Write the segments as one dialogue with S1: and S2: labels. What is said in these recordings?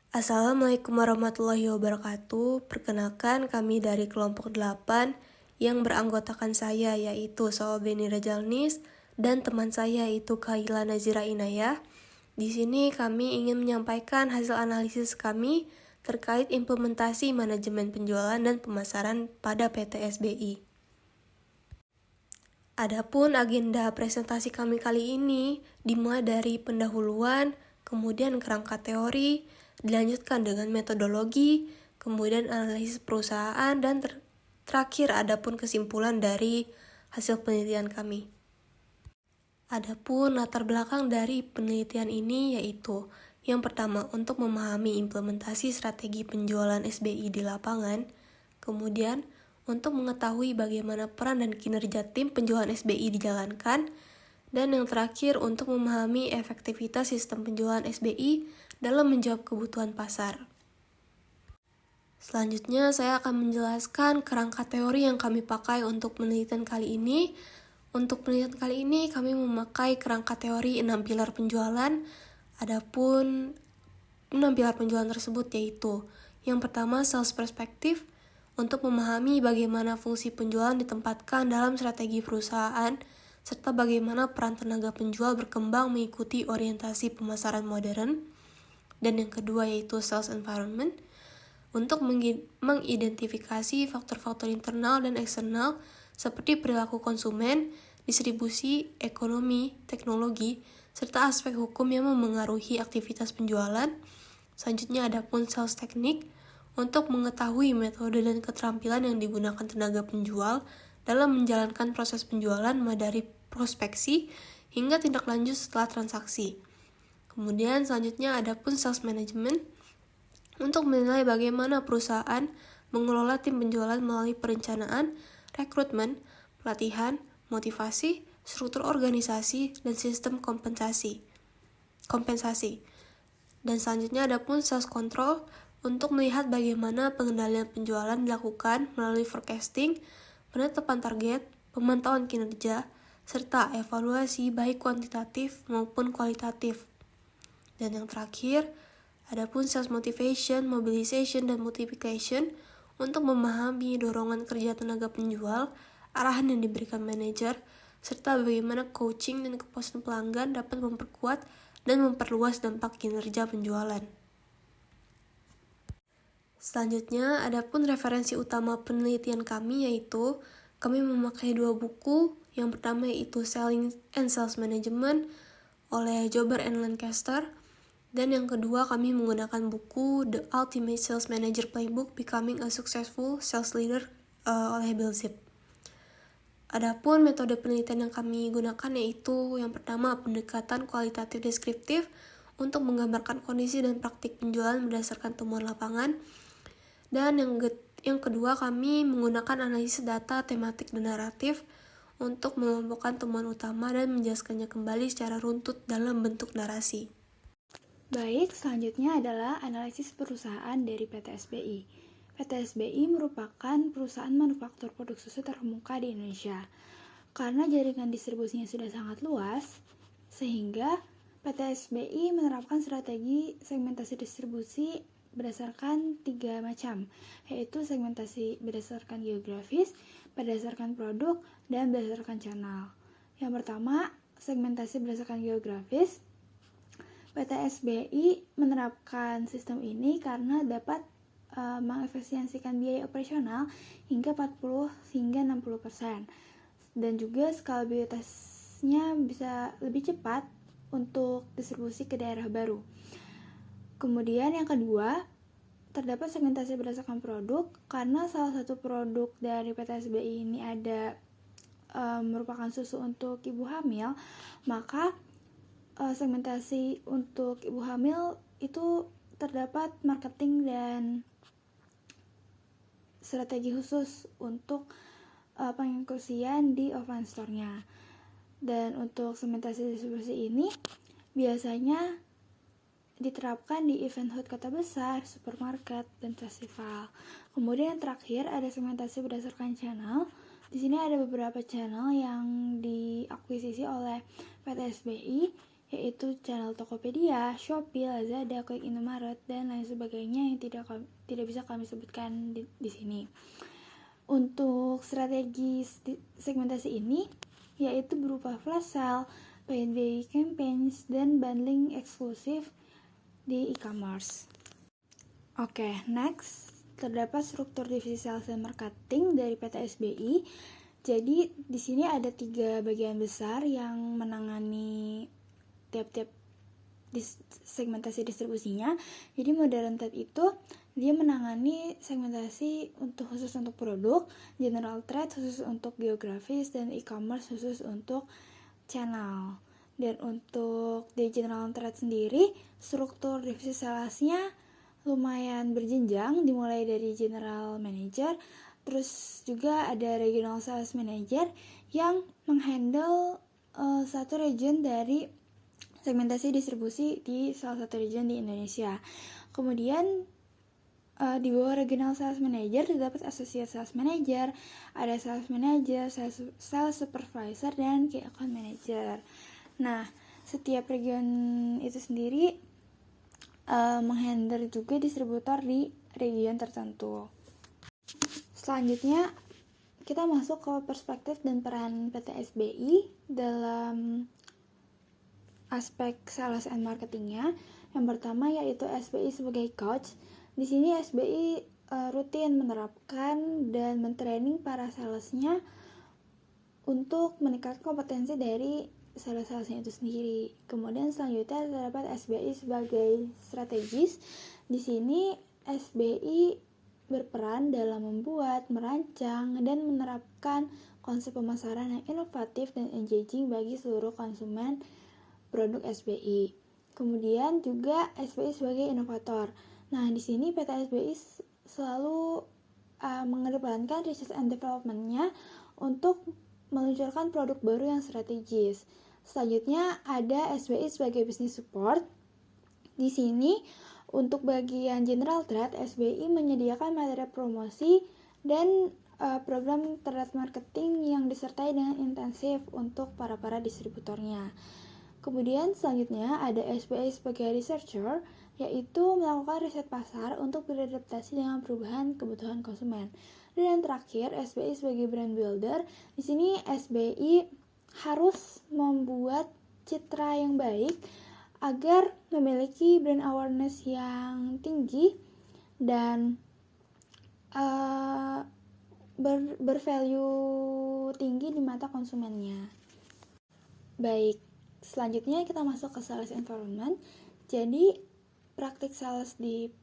S1: Assalamualaikum warahmatullahi wabarakatuh. Perkenalkan, kami dari kelompok 8 yang beranggotakan saya yaitu Soobeni Rajalnis dan teman saya yaitu Kaila Nazira Inayah. Di sini kami ingin menyampaikan hasil analisis kami terkait implementasi manajemen penjualan dan pemasaran pada PT SBI. Adapun agenda presentasi kami kali ini dimulai dari pendahuluan, kemudian kerangka teori, dilanjutkan dengan metodologi, kemudian analisis perusahaan, dan terakhir adapun kesimpulan dari hasil penelitian kami. Adapun latar belakang dari penelitian ini yaitu yang pertama untuk memahami implementasi strategi penjualan SBI di lapangan, kemudian untuk mengetahui bagaimana peran dan kinerja tim penjualan SBI dijalankan, dan yang terakhir untuk memahami efektivitas sistem penjualan SBI dalam menjawab kebutuhan pasar. Selanjutnya saya akan menjelaskan kerangka teori yang kami pakai untuk penelitian kali ini. Untuk penelitian kali ini kami memakai kerangka teori 6 pilar penjualan. Adapun 6 pilar penjualan tersebut yaitu yang pertama sales perspective, untuk memahami bagaimana fungsi penjualan ditempatkan dalam strategi perusahaan, serta bagaimana peran tenaga penjual berkembang mengikuti orientasi pemasaran modern. Dan yang kedua yaitu sales environment, untuk mengidentifikasi faktor-faktor internal dan eksternal seperti perilaku konsumen, distribusi, ekonomi, teknologi, serta aspek hukum yang memengaruhi aktivitas penjualan. Selanjutnya ada pun sales teknik, untuk mengetahui metode dan keterampilan yang digunakan tenaga penjual dalam menjalankan proses penjualan mulai dari prospeksi hingga tindak lanjut setelah transaksi. Kemudian selanjutnya ada pun sales management, untuk menilai bagaimana perusahaan mengelola tim penjualan melalui perencanaan, rekrutmen, pelatihan, motivasi, struktur organisasi, dan sistem kompensasi. Dan selanjutnya ada pun sales control, untuk melihat bagaimana pengendalian penjualan dilakukan melalui forecasting, penetapan target, pemantauan kinerja, serta evaluasi baik kuantitatif maupun kualitatif. Dan yang terakhir, ada pun sales motivation, mobilization, dan multiplication, untuk memahami dorongan kerja tenaga penjual, arahan yang diberikan manajer, serta bagaimana coaching dan kepuasan pelanggan dapat memperkuat dan memperluas dampak kinerja penjualan. Selanjutnya, ada pun referensi utama penelitian kami yaitu kami memakai 2 buku. Yang pertama yaitu Selling and Sales Management oleh Jober and Lancaster, dan yang kedua kami menggunakan buku The Ultimate Sales Manager Playbook Becoming a Successful Sales Leader oleh Bill Zipp. Adapun metode penelitian yang kami gunakan yaitu yang pertama pendekatan kualitatif deskriptif, untuk menggambarkan kondisi dan praktik penjualan berdasarkan temuan lapangan. Dan yang kedua kami menggunakan analisis data tematik dan naratif untuk mengelompokkan temuan utama dan menjelaskannya kembali secara runtut dalam bentuk narasi.
S2: Baik, selanjutnya adalah analisis perusahaan dari PT SBI. PT SBI merupakan perusahaan manufaktur produk susu terkemuka di Indonesia. Karena jaringan distribusinya sudah sangat luas, sehingga PT SBI menerapkan strategi segmentasi distribusi berdasarkan 3 macam, yaitu segmentasi berdasarkan geografis, berdasarkan produk, dan berdasarkan channel. Yang pertama, segmentasi berdasarkan geografis. PT SBI menerapkan sistem ini karena dapat mengefisiensikan biaya operasional hingga 40 hingga 60%, dan juga skalabilitasnya bisa lebih cepat untuk distribusi ke daerah baru. Kemudian yang kedua, terdapat segmentasi berdasarkan produk karena salah satu produk dari PT SBI ini ada merupakan susu untuk ibu hamil, maka segmentasi untuk ibu hamil itu terdapat marketing dan strategi khusus untuk penginklusian di offline store-nya. Dan untuk segmentasi distribusi ini biasanya diterapkan di event hut kota besar, supermarket, dan festival. Kemudian yang terakhir ada segmentasi berdasarkan channel. Di sini ada beberapa channel yang diakuisisi oleh PT SBI, yaitu channel Tokopedia, Shopee, Lazada, Klik Indomaret, dan lain sebagainya yang tidak bisa kami sebutkan di sini. Untuk strategi segmentasi ini yaitu berupa flash sale, paid day campaigns, dan bundling eksklusif di e-commerce. Oke, next terdapat struktur divisi sales dan marketing dari PT SBI. Jadi di sini ada 3 bagian besar yang menangani tiap-tiap segmentasi distribusinya. Jadi modern trade itu dia menangani segmentasi khusus untuk produk, general trade khusus untuk geografis, dan e-commerce khusus untuk channel. Dan untuk di general trade sendiri, struktur divisi salesnya lumayan berjenjang, dimulai dari general manager, terus juga ada regional sales manager yang menghandle satu region dari segmentasi distribusi di salah satu region di Indonesia. Kemudian di bawah regional sales manager terdapat associate sales manager, ada sales manager, sales supervisor, dan key account manager. Nah, setiap region itu sendiri menghandle juga distributor di region tertentu. Selanjutnya kita masuk ke perspektif dan peran PT SBI dalam aspek sales and marketingnya. Yang pertama yaitu SBI sebagai coach. Di sini SBI rutin menerapkan dan mentraining para salesnya untuk meningkatkan kompetensi dari sales-salesnya itu sendiri. Kemudian selanjutnya terdapat SBI sebagai strategis. Di sini SBI berperan dalam membuat, merancang, dan menerapkan konsep pemasaran yang inovatif dan engaging bagi seluruh konsumen produk SBI. Kemudian juga SBI sebagai inovator. Nah, di sini PT SBI selalu mengedepankan research and development-nya untuk meluncurkan produk baru yang strategis. Selanjutnya ada SBI sebagai business support. Di sini untuk bagian general trade, SBI menyediakan materi promosi dan program trade marketing yang disertai dengan intensif untuk para distributornya. Kemudian selanjutnya ada SBI sebagai researcher, yaitu melakukan riset pasar untuk beradaptasi dengan perubahan kebutuhan konsumen. Dan yang terakhir, SBI sebagai brand builder. Di sini SBI harus membuat citra yang baik agar memiliki brand awareness yang tinggi dan bervalue tinggi di mata konsumennya. Baik, selanjutnya kita masuk ke sales environment. Jadi praktik sales di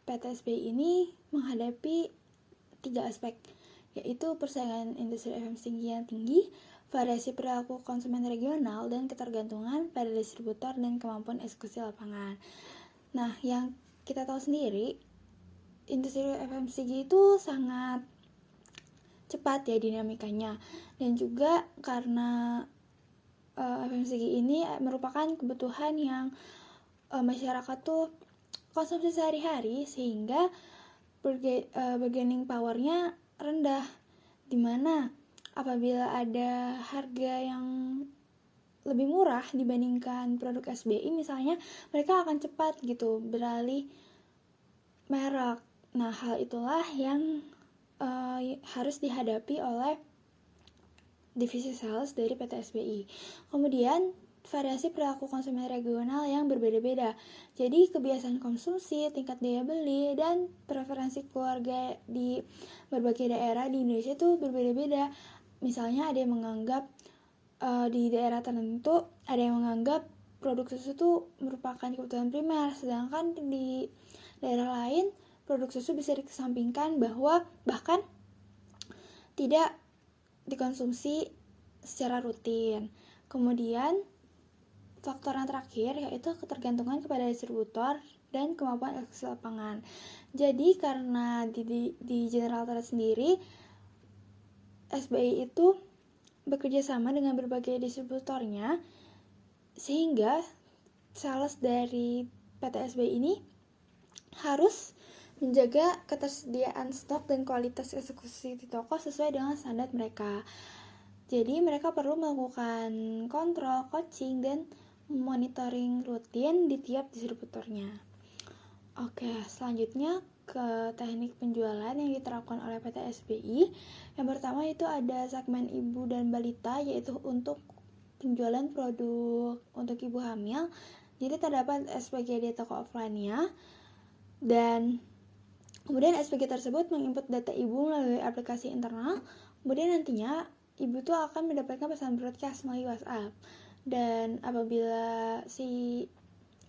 S2: PT SBI ini menghadapi 3 aspek, yaitu persaingan industri FMCG yang tinggi, variasi perilaku konsumen regional, dan ketergantungan pada distributor dan kemampuan eksekusi lapangan. Nah, yang kita tahu sendiri, industri FMCG itu sangat cepat ya dinamikanya, dan juga karena FMCG ini merupakan kebutuhan yang masyarakat tuh konsumsi sehari-hari, sehingga bargaining power-nya rendah, dimana apabila ada harga yang lebih murah dibandingkan produk SBI misalnya, mereka akan cepat gitu beralih merek. Nah, hal itulah yang harus dihadapi oleh divisi sales dari PT SBI. Kemudian variasi perilaku konsumen regional yang berbeda-beda. Jadi kebiasaan konsumsi, tingkat daya beli, dan preferensi keluarga di berbagai daerah di Indonesia itu berbeda-beda. Misalnya ada yang menganggap di daerah tertentu ada yang menganggap produk susu itu merupakan kebutuhan primer, sedangkan di daerah lain produk susu bisa dikesampingkan bahkan tidak dikonsumsi secara rutin. Kemudian faktor yang terakhir yaitu ketergantungan kepada distributor dan kemampuan eksekusi lapangan. Jadi karena di general trade sendiri SBI itu bekerja sama dengan berbagai distributornya, sehingga sales dari PT SBI ini harus menjaga ketersediaan stok dan kualitas eksekusi di toko sesuai dengan standar mereka. Jadi mereka perlu melakukan kontrol, coaching, dan monitoring rutin di tiap distributornya. Oke, selanjutnya ke teknik penjualan yang diterapkan oleh PT SBI. Yang pertama itu ada segmen ibu dan balita, yaitu untuk penjualan produk untuk ibu hamil. Jadi terdapat SPG di toko offline-nya, dan kemudian SPG tersebut menginput data ibu melalui aplikasi internal. Kemudian nantinya ibu tuh akan mendapatkan pesan broadcast melalui WhatsApp. Dan apabila si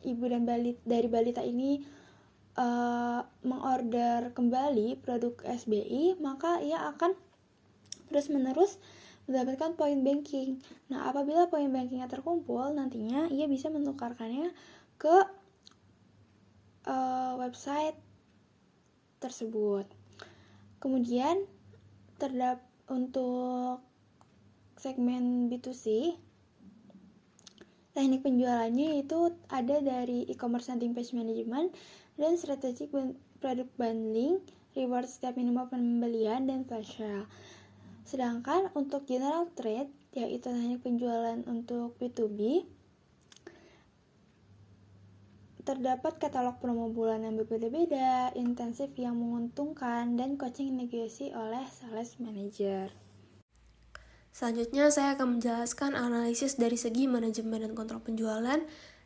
S2: ibu dan dari balita ini mengorder kembali produk SBI, maka ia akan terus-menerus mendapatkan poin banking. Nah, apabila poin bankingnya terkumpul, nantinya ia bisa menukarkannya ke website tersebut. Kemudian untuk segmen B2C, teknik penjualannya itu ada dari e-commerce landing page management dan strategic product bundling, reward setiap minimal pembelian, dan flash sale. Sedangkan untuk general trade, yaitu teknik penjualan untuk B2B, terdapat katalog promo bulan yang berbeda-beda, intensif yang menguntungkan, dan coaching negosiasi oleh sales manager.
S1: Selanjutnya saya akan menjelaskan analisis dari segi manajemen dan kontrol penjualan.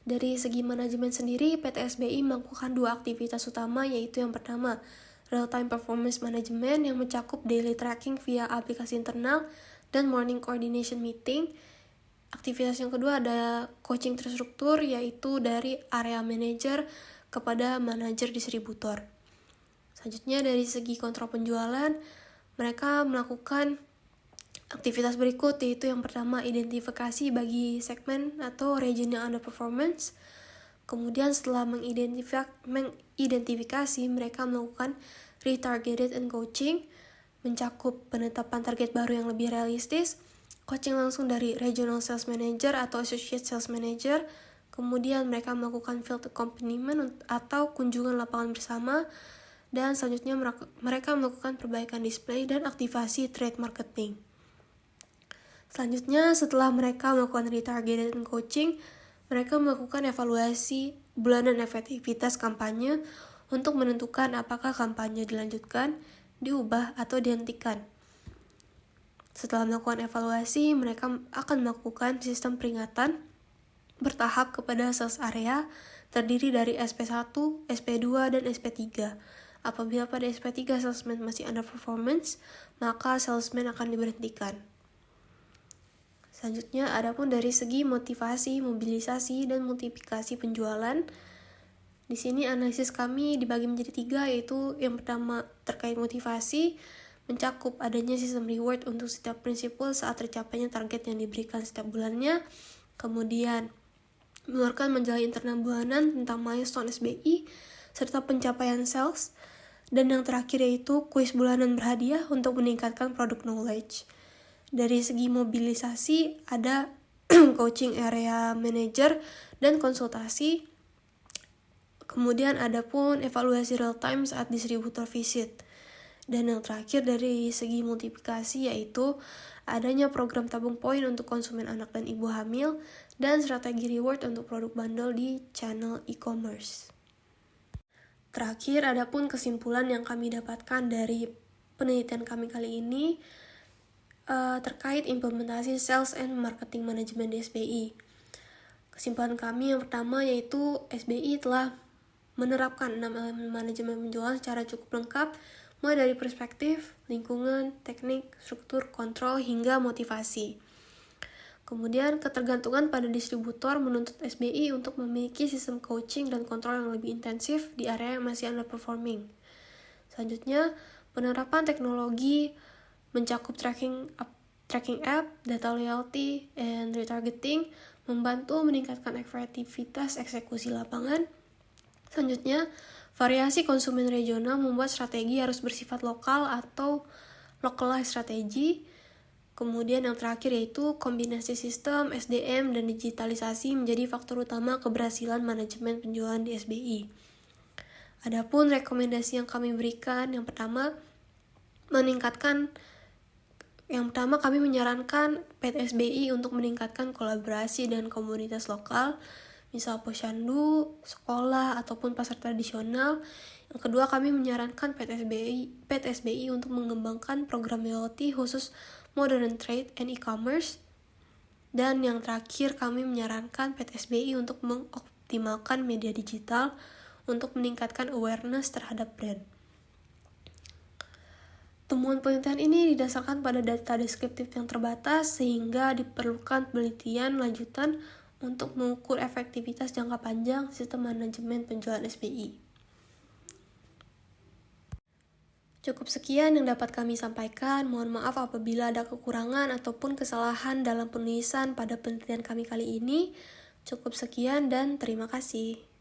S1: Dari segi manajemen sendiri, PT SBI melakukan 2 aktivitas utama, yaitu yang pertama, real-time performance management yang mencakup daily tracking via aplikasi internal dan morning coordination meeting. Aktivitas yang kedua ada coaching terstruktur, yaitu dari area manager kepada manajer distributor. Selanjutnya dari segi kontrol penjualan, mereka melakukan aktivitas berikut, yaitu yang pertama identifikasi bagi segmen atau region yang underperformance. Kemudian setelah mengidentifikasi, mereka melakukan retargeted and coaching, mencakup penetapan target baru yang lebih realistis, coaching langsung dari regional sales manager atau associate sales manager. Kemudian mereka melakukan field accompaniment atau kunjungan lapangan bersama, dan selanjutnya mereka melakukan perbaikan display dan aktivasi trade marketing. Selanjutnya, setelah mereka melakukan retargeted and coaching, mereka melakukan evaluasi bulanan efektivitas kampanye untuk menentukan apakah kampanye dilanjutkan, diubah, atau dihentikan. Setelah melakukan evaluasi, mereka akan melakukan sistem peringatan bertahap kepada sales area, terdiri dari SP1, SP2, dan SP3. Apabila pada SP3 salesman masih underperformance, maka salesman akan diberhentikan. Selanjutnya, adapun dari segi motivasi, mobilisasi, dan multiplikasi penjualan, di sini analisis kami dibagi menjadi 3, yaitu yang pertama terkait motivasi, mencakup adanya sistem reward untuk setiap prinsipal saat tercapainya target yang diberikan setiap bulannya. Kemudian, mengeluarkan majalah internal bulanan tentang milestone SBI, serta pencapaian sales. Dan yang terakhir yaitu kuis bulanan berhadiah untuk meningkatkan product knowledge. Dari segi mobilisasi, ada coaching area manager dan konsultasi. Kemudian ada pun evaluasi real time saat distributor visit. Dan yang terakhir dari segi multiplikasi yaitu adanya program tabung poin untuk konsumen anak dan ibu hamil, dan strategi reward untuk produk bundle di channel e-commerce. Terakhir, ada pun kesimpulan yang kami dapatkan dari penelitian kami kali ini terkait implementasi sales and marketing management di SBI. Kesimpulan kami yang pertama yaitu SBI telah menerapkan 6 elemen manajemen penjualan secara cukup lengkap, mulai dari perspektif, lingkungan, teknik, struktur, kontrol, hingga motivasi. Kemudian ketergantungan pada distributor menuntut SBI untuk memiliki sistem coaching dan kontrol yang lebih intensif di area yang masih underperforming. Selanjutnya, penerapan teknologi mencakup tracking app, data loyalty, and retargeting, membantu meningkatkan efektivitas eksekusi lapangan. Selanjutnya, variasi konsumen regional membuat strategi harus bersifat lokal atau localized strategi. Kemudian yang terakhir yaitu kombinasi sistem, SDM, dan digitalisasi menjadi faktor utama keberhasilan manajemen penjualan di SBI. Adapun rekomendasi yang kami berikan, yang pertama, meningkatkan Yang pertama, kami menyarankan PT SBI untuk meningkatkan kolaborasi dengan komunitas lokal, misal posyandu, sekolah, ataupun pasar tradisional. Yang kedua, kami menyarankan PT SBI untuk mengembangkan program loyalty khusus modern trade and e-commerce. Dan yang terakhir, kami menyarankan PT SBI untuk mengoptimalkan media digital untuk meningkatkan awareness terhadap brand. Temuan penelitian ini didasarkan pada data deskriptif yang terbatas sehingga diperlukan penelitian lanjutan untuk mengukur efektivitas jangka panjang sistem manajemen penjualan SBI. Cukup sekian yang dapat kami sampaikan. Mohon maaf apabila ada kekurangan ataupun kesalahan dalam penulisan pada penelitian kami kali ini. Cukup sekian dan terima kasih.